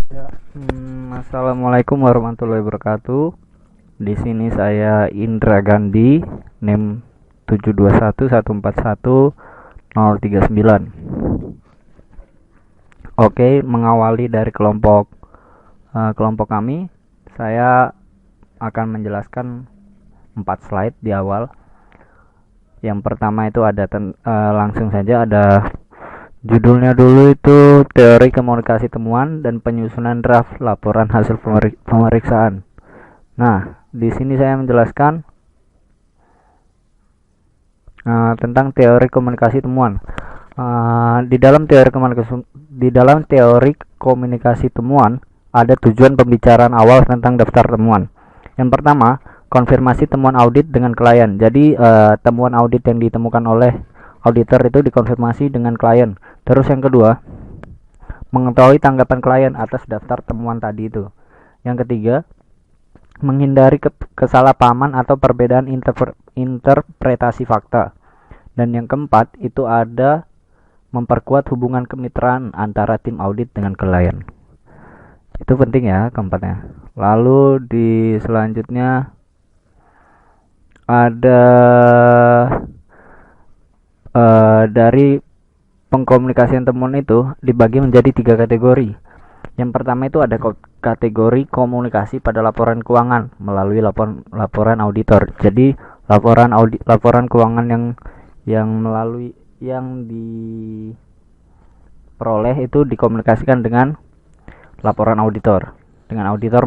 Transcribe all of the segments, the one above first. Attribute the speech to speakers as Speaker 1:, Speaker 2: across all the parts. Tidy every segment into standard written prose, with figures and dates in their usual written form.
Speaker 1: Ya, assalamualaikum warahmatullahi wabarakatuh. Di sini saya Indra Gandhi, NIM 721141039. Oke, mengawali dari kelompok kami, saya akan menjelaskan 4 slide di awal. Yang pertama itu ada langsung saja ada judulnya dulu, itu teori komunikasi temuan dan penyusunan draft laporan hasil pemeriksaan. Nah, di sini saya menjelaskan tentang teori komunikasi temuan. Di dalam teori komunikasi temuan ada tujuan pembicaraan awal tentang daftar temuan. Yang pertama, konfirmasi temuan audit dengan klien. Jadi temuan audit yang ditemukan oleh auditor itu dikonfirmasi dengan klien. Terus yang kedua, mengetahui tanggapan klien atas daftar temuan tadi itu. Yang ketiga, menghindari kesalahpahaman atau perbedaan interpretasi fakta. Dan yang keempat itu ada memperkuat hubungan kemitraan antara tim audit dengan klien. Itu penting ya keempatnya. Lalu di selanjutnya ada dari pengkomunikasian temuan itu dibagi menjadi 3 kategori. Yang pertama itu ada kategori komunikasi pada laporan keuangan melalui laporan auditor. Jadi laporan keuangan yang diperoleh itu dikomunikasikan dengan laporan auditor. Dengan auditor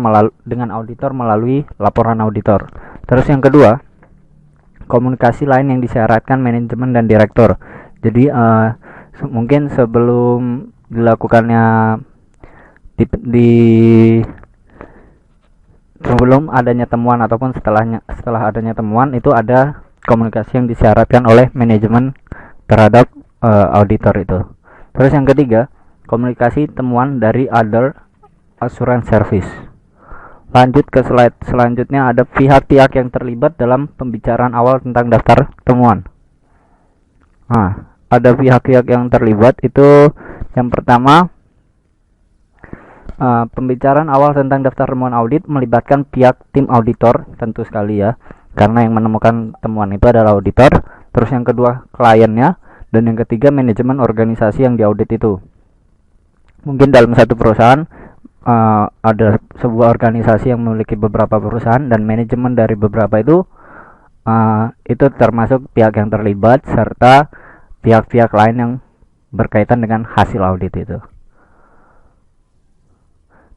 Speaker 1: melalui laporan auditor. Terus yang kedua, komunikasi lain yang disyaratkan manajemen dan direktur. Jadi mungkin sebelum dilakukannya sebelum adanya temuan ataupun setelah adanya temuan itu ada komunikasi yang disyaratkan oleh manajemen terhadap auditor itu. Terus yang ketiga, komunikasi temuan dari other assurance service. Lanjut ke slide selanjutnya, ada pihak-pihak yang terlibat dalam pembicaraan awal tentang daftar temuan. Nah, ada pihak-pihak yang terlibat itu yang pertama, pembicaraan awal tentang daftar temuan audit melibatkan pihak tim auditor, tentu sekali ya, karena yang menemukan temuan itu adalah auditor. Terus yang kedua, kliennya, dan yang ketiga, manajemen organisasi yang diaudit itu. Mungkin dalam satu perusahaan ada sebuah organisasi yang memiliki beberapa perusahaan, dan manajemen dari beberapa itu termasuk pihak yang terlibat serta pihak-pihak lain yang berkaitan dengan hasil audit itu.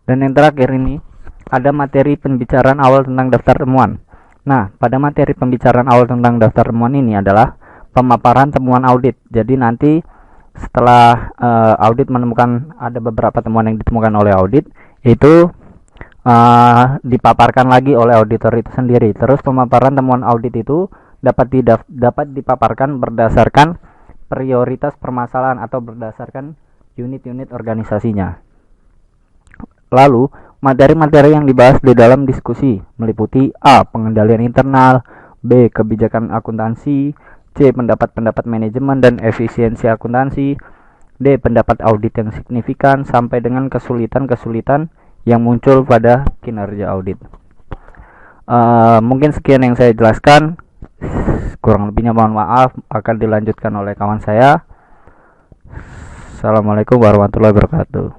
Speaker 1: Dan yang terakhir ini ada materi pembicaraan awal tentang daftar temuan. Nah, pada materi pembicaraan awal tentang daftar temuan ini adalah pemaparan temuan audit. Jadi nanti setelah audit menemukan ada beberapa temuan yang ditemukan oleh audit, itu dipaparkan lagi oleh auditor itu sendiri. Terus pemaparan temuan audit itu dapat dipaparkan berdasarkan prioritas permasalahan atau berdasarkan unit-unit organisasinya. Lalu materi-materi yang dibahas di dalam diskusi meliputi A. Pengendalian internal, B. Kebijakan akuntansi, C. Pendapat-pendapat manajemen dan efisiensi akuntansi, D. Pendapat audit yang signifikan, sampai dengan kesulitan-kesulitan yang muncul pada kinerja audit. Mungkin sekian yang saya jelaskan, kurang lebihnya mohon maaf, akan dilanjutkan oleh kawan saya. Assalamualaikum warahmatullahi wabarakatuh.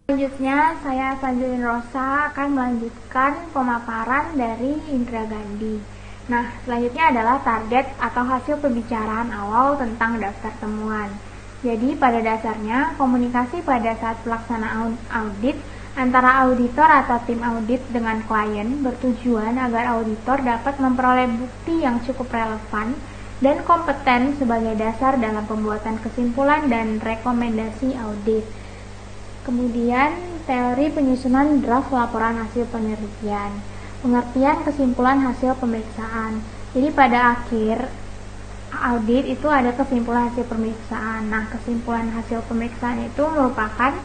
Speaker 2: Selanjutnya, saya Sanjulin Rosa akan melanjutkan pemaparan dari Indra Gandhi. Nah, selanjutnya adalah target atau hasil pembicaraan awal tentang daftar temuan. Jadi, pada dasarnya, komunikasi pada saat pelaksanaan audit antara auditor atau tim audit dengan klien bertujuan agar auditor dapat memperoleh bukti yang cukup relevan dan kompeten sebagai dasar dalam pembuatan kesimpulan dan rekomendasi audit. Kemudian, teori penyusunan draft laporan hasil penelitian. Pengertian kesimpulan hasil pemeriksaan. Jadi pada akhir audit itu ada kesimpulan hasil pemeriksaan. Nah, kesimpulan hasil pemeriksaan itu merupakan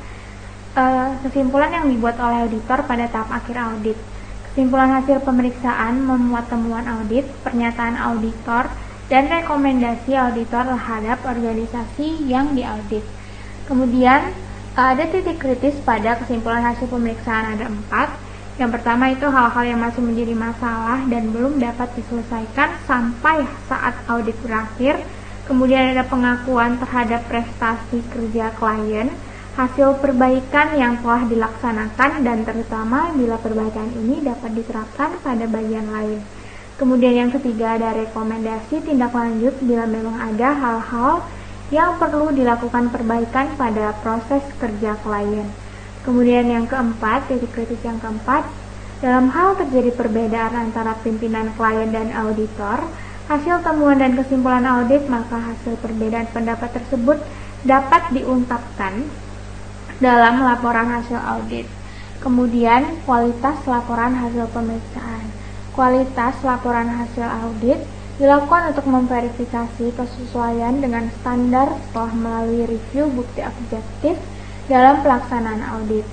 Speaker 2: kesimpulan yang dibuat oleh auditor pada tahap akhir audit. Kesimpulan hasil pemeriksaan memuat temuan audit, pernyataan auditor, dan rekomendasi auditor terhadap organisasi yang diaudit. Kemudian ada titik kritis pada kesimpulan hasil pemeriksaan, ada 4. Yang pertama itu hal-hal yang masih menjadi masalah dan belum dapat diselesaikan sampai saat audit berakhir. Kemudian ada pengakuan terhadap prestasi kerja klien, hasil perbaikan yang telah dilaksanakan, dan terutama bila perbaikan ini dapat diterapkan pada bagian lain. Kemudian yang ketiga ada rekomendasi tindak lanjut bila memang ada hal-hal yang perlu dilakukan perbaikan pada proses kerja klien. Kemudian yang keempat, titik kritis yang keempat, dalam hal terjadi perbedaan antara pimpinan klien dan auditor, hasil temuan dan kesimpulan audit, maka hasil perbedaan pendapat tersebut dapat diungkapkan dalam laporan hasil audit. Kemudian, kualitas laporan hasil pemeriksaan. Kualitas laporan hasil audit dilakukan untuk memverifikasi kesesuaian dengan standar setelah melalui review bukti objektif dalam pelaksanaan audit.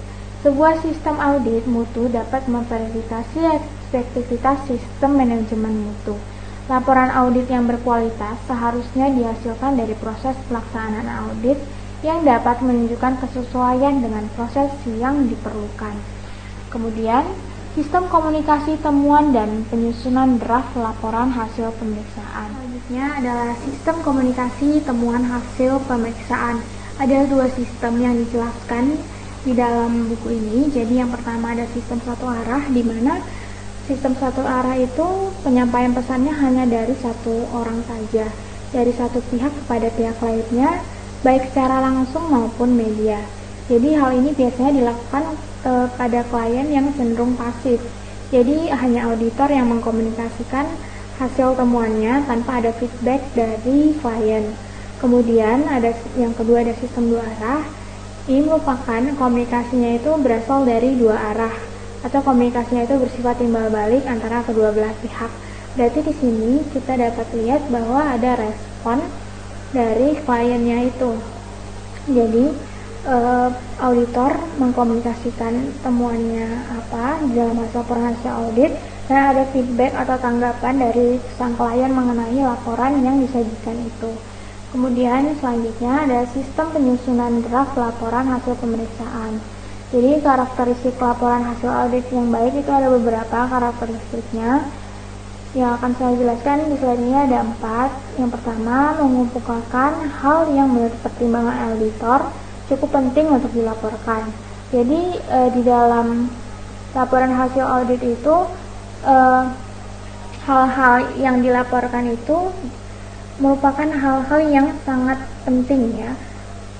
Speaker 2: Sebuah sistem audit mutu dapat memverifikasi efektivitas sistem manajemen mutu. Laporan audit yang berkualitas seharusnya dihasilkan dari proses pelaksanaan audit yang dapat menunjukkan kesesuaian dengan proses yang diperlukan. Kemudian, sistem komunikasi temuan dan penyusunan draft laporan hasil pemeriksaan. Selanjutnya adalah sistem komunikasi temuan hasil pemeriksaan. Ada 2 sistem yang dijelaskan di dalam buku ini. Jadi yang pertama ada sistem satu arah, di mana sistem satu arah itu penyampaian pesannya hanya dari satu orang saja, dari satu pihak kepada pihak lainnya, baik secara langsung maupun media. Jadi hal ini biasanya dilakukan pada klien yang cenderung pasif. Jadi hanya auditor yang mengkomunikasikan hasil temuannya tanpa ada feedback dari klien. Kemudian ada yang kedua ada sistem 2 arah. Ini merupakan komunikasinya itu berasal dari 2 arah, atau komunikasinya itu bersifat timbal balik antara kedua belah pihak. Berarti di sini kita dapat lihat bahwa ada respon dari kliennya itu. Jadi auditor mengkomunikasikan temuannya apa dalam laporan hasil audit, dan ada feedback atau tanggapan dari sang klien mengenai laporan yang disajikan itu. Kemudian selanjutnya ada sistem penyusunan draft laporan hasil pemeriksaan. Jadi karakteristik laporan hasil audit yang baik itu ada beberapa karakteristiknya yang akan saya jelaskan di slide ini. Ada 4. Yang pertama, mengumpulkan hal yang menurut pertimbangan auditor cukup penting untuk dilaporkan. Jadi di dalam laporan hasil audit itu hal-hal yang dilaporkan itu merupakan hal-hal yang sangat penting ya,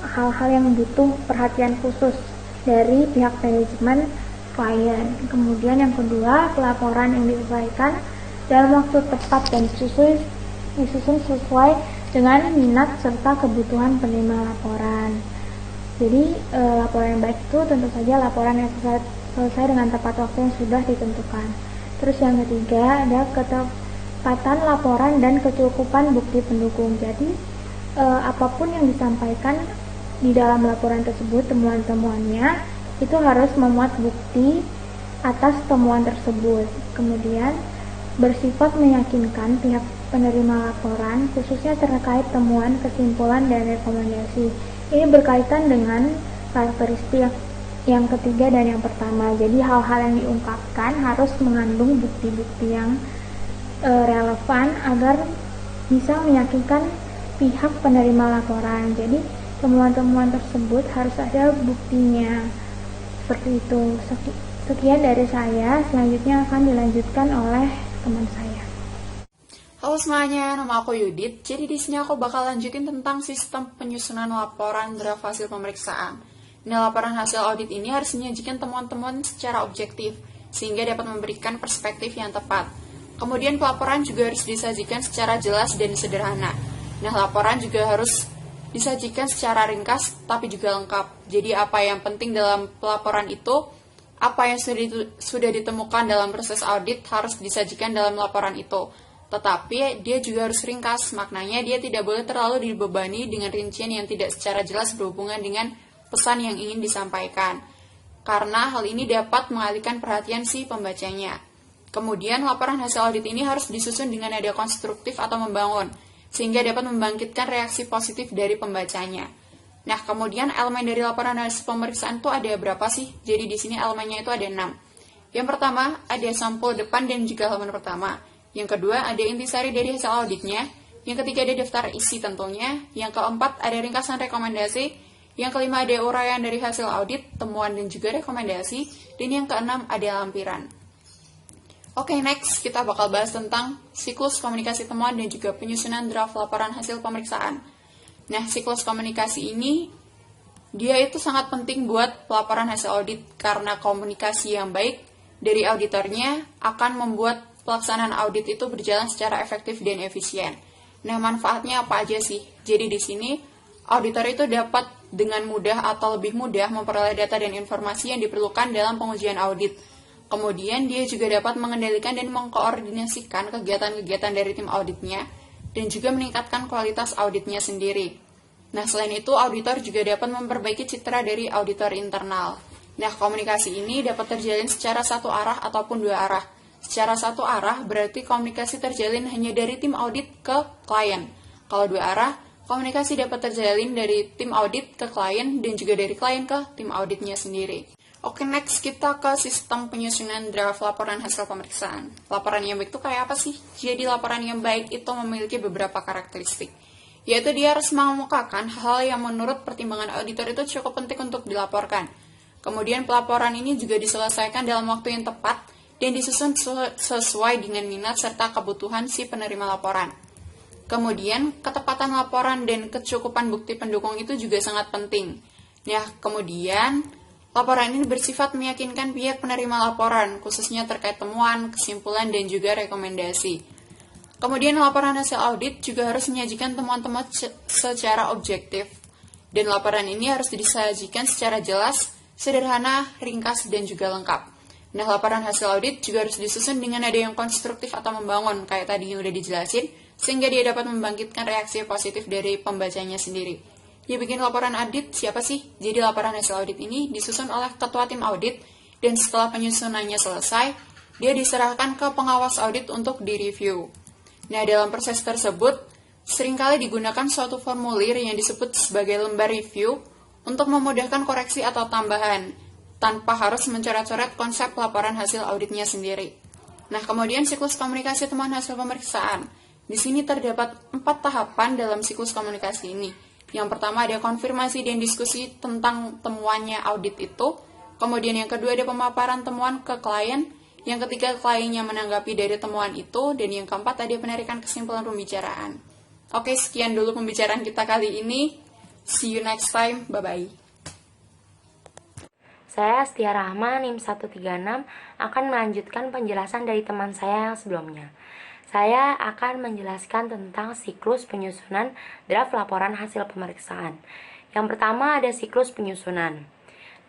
Speaker 2: hal-hal yang butuh perhatian khusus dari pihak manajemen klien. Kemudian yang kedua, pelaporan yang disesuaikan dalam waktu tepat dan disusun sesuai dengan minat serta kebutuhan penerima laporan. Jadi laporan yang baik itu tentu saja laporan yang selesai dengan tepat waktu yang sudah ditentukan. Terus yang ketiga ada ketepatan laporan dan kecukupan bukti pendukung. Jadi apapun yang disampaikan di dalam laporan tersebut, temuan-temuannya itu harus memuat bukti atas temuan tersebut. Kemudian bersifat meyakinkan pihak penerima laporan, khususnya terkait temuan, kesimpulan, dan rekomendasi. Ini berkaitan dengan karakteristik yang ketiga dan yang pertama. Jadi hal-hal yang diungkapkan harus mengandung bukti-bukti yang relevan agar bisa meyakinkan pihak penerima laporan. Jadi temuan-temuan tersebut harus ada buktinya. Seperti itu. Sekian dari saya. Selanjutnya akan dilanjutkan oleh teman saya.
Speaker 3: Halo semuanya, nama aku Yudit. Jadi di sini aku bakal lanjutin tentang sistem penyusunan laporan draft hasil pemeriksaan. Nah, laporan hasil audit ini harus menyajikan temuan-temuan secara objektif, sehingga dapat memberikan perspektif yang tepat. Kemudian pelaporan juga harus disajikan secara jelas dan sederhana. Nah, laporan juga harus disajikan secara ringkas, tapi juga lengkap. Jadi apa yang penting dalam pelaporan itu, apa yang sudah ditemukan dalam proses audit harus disajikan dalam laporan itu. Tetapi dia juga harus ringkas, maknanya dia tidak boleh terlalu dibebani dengan rincian yang tidak secara jelas berhubungan dengan pesan yang ingin disampaikan, karena hal ini dapat mengalihkan perhatian si pembacanya. Kemudian laporan hasil audit ini harus disusun dengan nada konstruktif atau membangun, sehingga dapat membangkitkan reaksi positif dari pembacanya. Nah, kemudian elemen dari laporan hasil pemeriksaan itu ada berapa sih? Jadi di sini elemennya itu ada 6. Yang pertama, ada sampul depan dan juga halaman pertama. Yang kedua, ada intisari dari hasil auditnya. Yang ketiga, ada daftar isi tentunya. Yang keempat, ada ringkasan rekomendasi. Yang kelima, ada uraian dari hasil audit, temuan dan juga rekomendasi. Dan yang keenam, ada lampiran. Oke, next kita bakal bahas tentang siklus komunikasi temuan dan juga penyusunan draft laporan hasil pemeriksaan. Nah, siklus komunikasi ini dia itu sangat penting buat pelaporan hasil audit karena komunikasi yang baik dari auditornya akan membuat pelaksanaan audit itu berjalan secara efektif dan efisien. Nah, manfaatnya apa aja sih? Jadi di sini auditor itu dapat dengan mudah atau lebih mudah memperoleh data dan informasi yang diperlukan dalam pengujian audit. Kemudian dia juga dapat mengendalikan dan mengkoordinasikan kegiatan-kegiatan dari tim auditnya dan juga meningkatkan kualitas auditnya sendiri. Nah, selain itu, auditor juga dapat memperbaiki citra dari auditor internal. Nah, komunikasi ini dapat terjalin secara satu arah ataupun dua arah. Secara satu arah berarti komunikasi terjalin hanya dari tim audit ke klien. Kalau dua arah, komunikasi dapat terjalin dari tim audit ke klien dan juga dari klien ke tim auditnya sendiri. Oke, next kita ke sistem penyusunan draft laporan hasil pemeriksaan. Laporan yang baik itu kayak apa sih? Jadi laporan yang baik itu memiliki beberapa karakteristik, yaitu dia harus mengemukakan hal yang menurut pertimbangan auditor itu cukup penting untuk dilaporkan. Kemudian pelaporan ini juga diselesaikan dalam waktu yang tepat dan disusun sesuai dengan minat serta kebutuhan si penerima laporan. Kemudian ketepatan laporan dan kecukupan bukti pendukung itu juga sangat penting. Nah, kemudian laporan ini bersifat meyakinkan pihak penerima laporan, khususnya terkait temuan, kesimpulan, dan juga rekomendasi. Kemudian laporan hasil audit juga harus menyajikan temuan-temuan secara objektif. Dan laporan ini harus disajikan secara jelas, sederhana, ringkas, dan juga lengkap. Nah, laporan hasil audit juga harus disusun dengan nada yang konstruktif atau membangun, kayak tadi yang udah dijelasin, sehingga dia dapat membangkitkan reaksi positif dari pembacanya sendiri. Yang bikin laporan audit siapa sih? Jadi laporan hasil audit ini disusun oleh ketua tim audit, dan setelah penyusunannya selesai, dia diserahkan ke pengawas audit untuk direview. Nah, dalam proses tersebut, seringkali digunakan suatu formulir yang disebut sebagai lembar review untuk memudahkan koreksi atau tambahan, tanpa harus mencoret-coret konsep laporan hasil auditnya sendiri. Nah, kemudian siklus komunikasi temuan hasil pemeriksaan. Di sini terdapat 4 tahapan dalam siklus komunikasi ini. Yang pertama ada konfirmasi dan diskusi tentang temuannya audit itu. Kemudian yang kedua ada pemaparan temuan ke klien. Yang ketiga kliennya menanggapi dari temuan itu. Dan yang keempat ada penarikan kesimpulan pembicaraan. Oke, sekian dulu pembicaraan kita kali ini. See you next time. Bye-bye.
Speaker 4: Saya Astia Rahma, NIM 136, akan melanjutkan penjelasan dari teman saya yang sebelumnya. Saya akan menjelaskan tentang siklus penyusunan draft laporan hasil pemeriksaan. Yang pertama ada siklus penyusunan.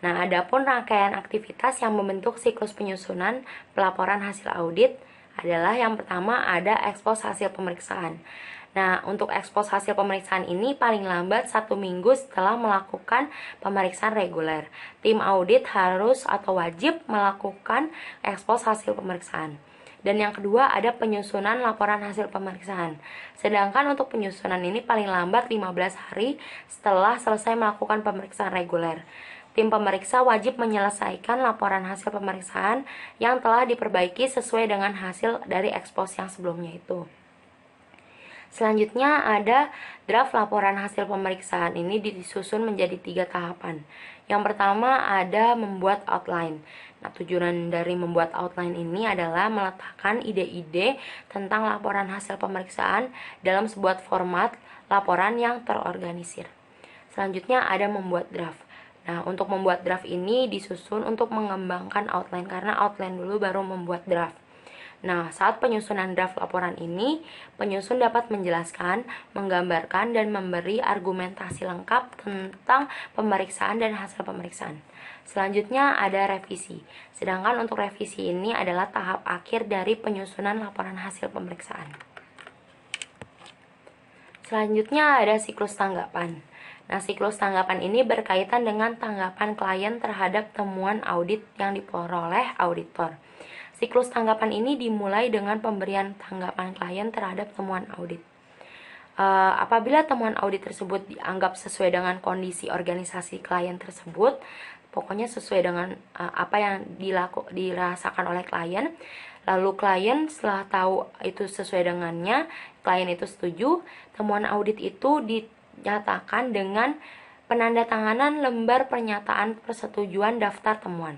Speaker 4: Nah, adapun rangkaian aktivitas yang membentuk siklus penyusunan pelaporan hasil audit adalah yang pertama ada ekspos hasil pemeriksaan. Nah, untuk ekspos hasil pemeriksaan ini paling lambat 1 minggu setelah melakukan pemeriksaan reguler. Tim audit harus atau wajib melakukan ekspos hasil pemeriksaan. Dan yang kedua ada penyusunan laporan hasil pemeriksaan. Sedangkan untuk penyusunan ini paling lambat 15 hari setelah selesai melakukan pemeriksaan reguler. Tim pemeriksa wajib menyelesaikan laporan hasil pemeriksaan yang telah diperbaiki sesuai dengan hasil dari ekspos yang sebelumnya itu. Selanjutnya ada draft laporan hasil pemeriksaan ini disusun menjadi 3 tahapan. Yang pertama ada membuat outline. Nah, tujuan dari membuat outline ini adalah meletakkan ide-ide tentang laporan hasil pemeriksaan dalam sebuah format laporan yang terorganisir. Selanjutnya ada membuat draft. Nah, untuk membuat draft ini disusun untuk mengembangkan outline karena outline dulu baru membuat draft. Nah, saat penyusunan draft laporan ini, penyusun dapat menjelaskan, menggambarkan, dan memberi argumentasi lengkap tentang pemeriksaan dan hasil pemeriksaan. Selanjutnya ada revisi. Sedangkan untuk revisi ini adalah tahap akhir dari penyusunan laporan hasil pemeriksaan. Selanjutnya ada siklus tanggapan. Nah, siklus tanggapan ini berkaitan dengan tanggapan klien terhadap temuan audit yang diperoleh auditor. Siklus tanggapan ini dimulai dengan pemberian tanggapan klien terhadap temuan audit. Apabila temuan audit tersebut dianggap sesuai dengan kondisi organisasi klien tersebut, pokoknya sesuai dengan apa yang dirasakan oleh klien, lalu klien setelah tahu itu sesuai dengannya, klien itu setuju, temuan audit itu dinyatakan dengan penandatanganan lembar pernyataan persetujuan daftar temuan.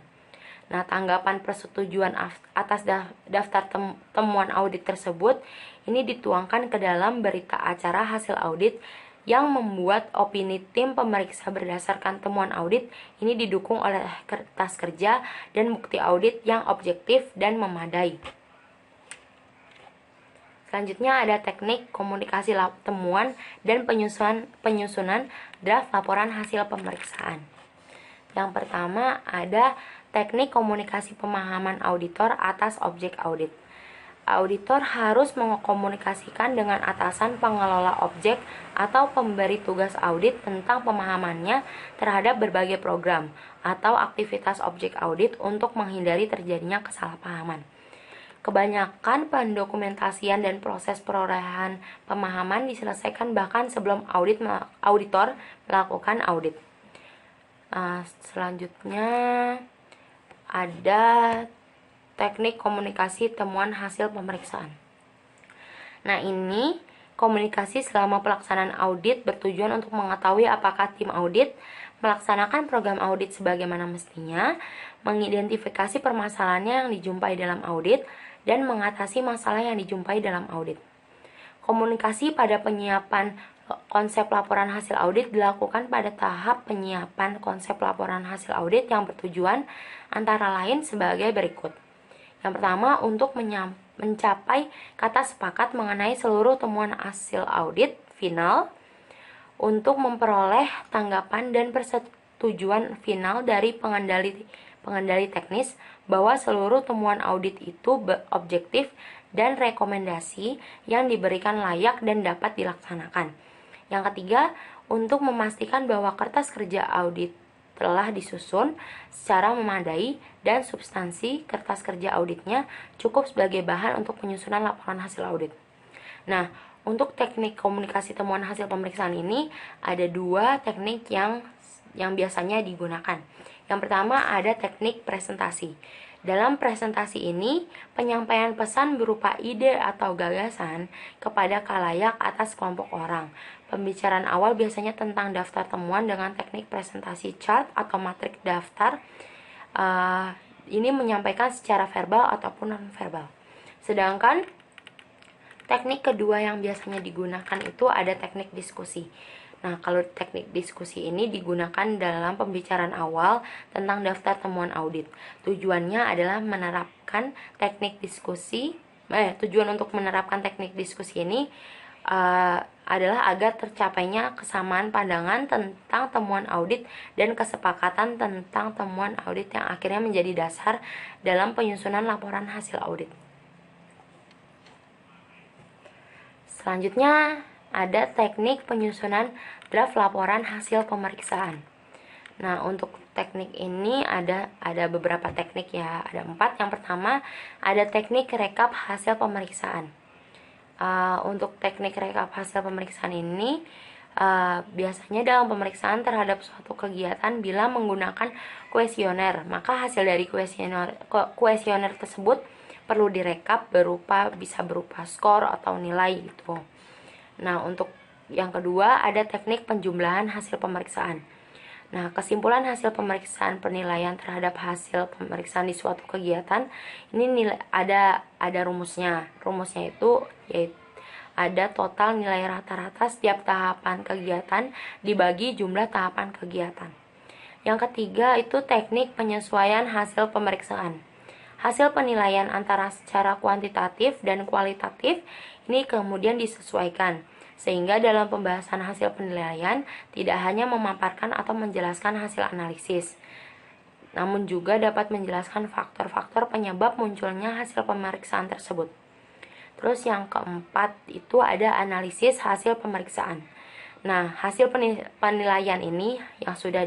Speaker 4: Nah, tanggapan persetujuan atas daftar temuan audit tersebut ini dituangkan ke dalam berita acara hasil audit yang membuat opini tim pemeriksa berdasarkan temuan audit ini didukung oleh kertas kerja dan bukti audit yang objektif dan memadai. Selanjutnya ada teknik komunikasi temuan dan penyusunan draft laporan hasil pemeriksaan. Yang pertama ada teknik komunikasi pemahaman auditor atas objek audit. Auditor harus mengkomunikasikan dengan atasan pengelola objek atau pemberi tugas audit tentang pemahamannya terhadap berbagai program atau aktivitas objek audit untuk menghindari terjadinya kesalahpahaman. Kebanyakan pendokumentasian dan proses perolehan pemahaman diselesaikan bahkan sebelum auditor melakukan audit. Selanjutnya ada teknik komunikasi temuan hasil pemeriksaan. Nah, ini komunikasi selama pelaksanaan audit bertujuan untuk mengetahui apakah tim audit melaksanakan program audit sebagaimana mestinya, mengidentifikasi permasalahan yang dijumpai dalam audit, dan mengatasi masalah yang dijumpai dalam audit. Komunikasi pada penyiapan konsep laporan hasil audit dilakukan pada tahap penyiapan konsep laporan hasil audit yang bertujuan antara lain sebagai berikut. Yang pertama, untuk mencapai kata sepakat mengenai seluruh temuan hasil audit final, untuk memperoleh tanggapan dan persetujuan final dari pengendali teknis bahwa seluruh temuan audit itu objektif dan rekomendasi yang diberikan layak dan dapat dilaksanakan. Yang ketiga, untuk memastikan bahwa kertas kerja audit telah disusun secara memadai dan substansi kertas kerja auditnya cukup sebagai bahan untuk penyusunan laporan hasil audit. Nah, untuk teknik komunikasi temuan hasil pemeriksaan ini ada dua teknik yang biasanya digunakan. Yang pertama ada teknik presentasi. Dalam presentasi ini, penyampaian pesan berupa ide atau gagasan kepada khalayak atas kelompok orang. Pembicaraan awal biasanya tentang daftar temuan dengan teknik presentasi chart atau matrik daftar. Ini menyampaikan secara verbal ataupun non-verbal. Sedangkan teknik kedua yang biasanya digunakan itu ada teknik diskusi. Nah, kalau teknik diskusi ini digunakan dalam pembicaraan awal tentang daftar temuan audit. Tujuannya adalah menerapkan teknik diskusi. Tujuan untuk menerapkan teknik diskusi ini adalah agar tercapainya kesamaan pandangan tentang temuan audit dan kesepakatan tentang temuan audit yang akhirnya menjadi dasar dalam penyusunan laporan hasil audit. Selanjutnya ada teknik penyusunan draft laporan hasil pemeriksaan. Nah, untuk teknik ini ada beberapa teknik ya, ada 4. Yang pertama ada teknik rekap hasil pemeriksaan. Untuk teknik rekap hasil pemeriksaan ini biasanya dalam pemeriksaan terhadap suatu kegiatan bila menggunakan kuesioner, maka hasil dari kuesioner tersebut perlu direkap bisa berupa skor atau nilai gitu. Nah, untuk yang kedua ada teknik penjumlahan hasil pemeriksaan. Nah, kesimpulan hasil pemeriksaan penilaian terhadap hasil pemeriksaan di suatu kegiatan ini ada rumusnya. Rumusnya itu yaitu ada total nilai rata-rata setiap tahapan kegiatan dibagi jumlah tahapan kegiatan. Yang ketiga itu teknik penyesuaian hasil pemeriksaan. Hasil penilaian antara secara kuantitatif dan kualitatif ini kemudian disesuaikan, sehingga dalam pembahasan hasil penilaian tidak hanya memaparkan atau menjelaskan hasil analisis, namun juga dapat menjelaskan faktor-faktor penyebab munculnya hasil pemeriksaan tersebut. Terus yang keempat itu ada analisis hasil pemeriksaan. Nah, hasil penilaian ini yang sudah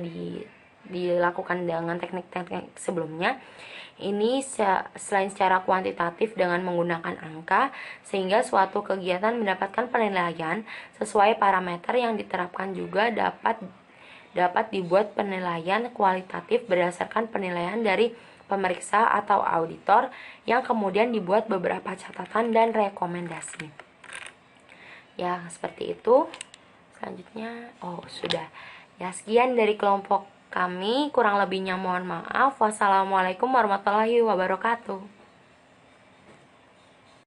Speaker 4: dilakukan dengan teknik-teknik sebelumnya. Ini selain secara kuantitatif dengan menggunakan angka, sehingga suatu kegiatan mendapatkan penilaian sesuai parameter yang diterapkan, juga dapat dibuat penilaian kualitatif berdasarkan penilaian dari pemeriksa atau auditor, yang kemudian dibuat beberapa catatan dan rekomendasi. Ya, seperti itu. Selanjutnya, sudah. Ya, sekian dari kelompok kami, kurang lebihnya mohon maaf. Wassalamualaikum warahmatullahi wabarakatuh.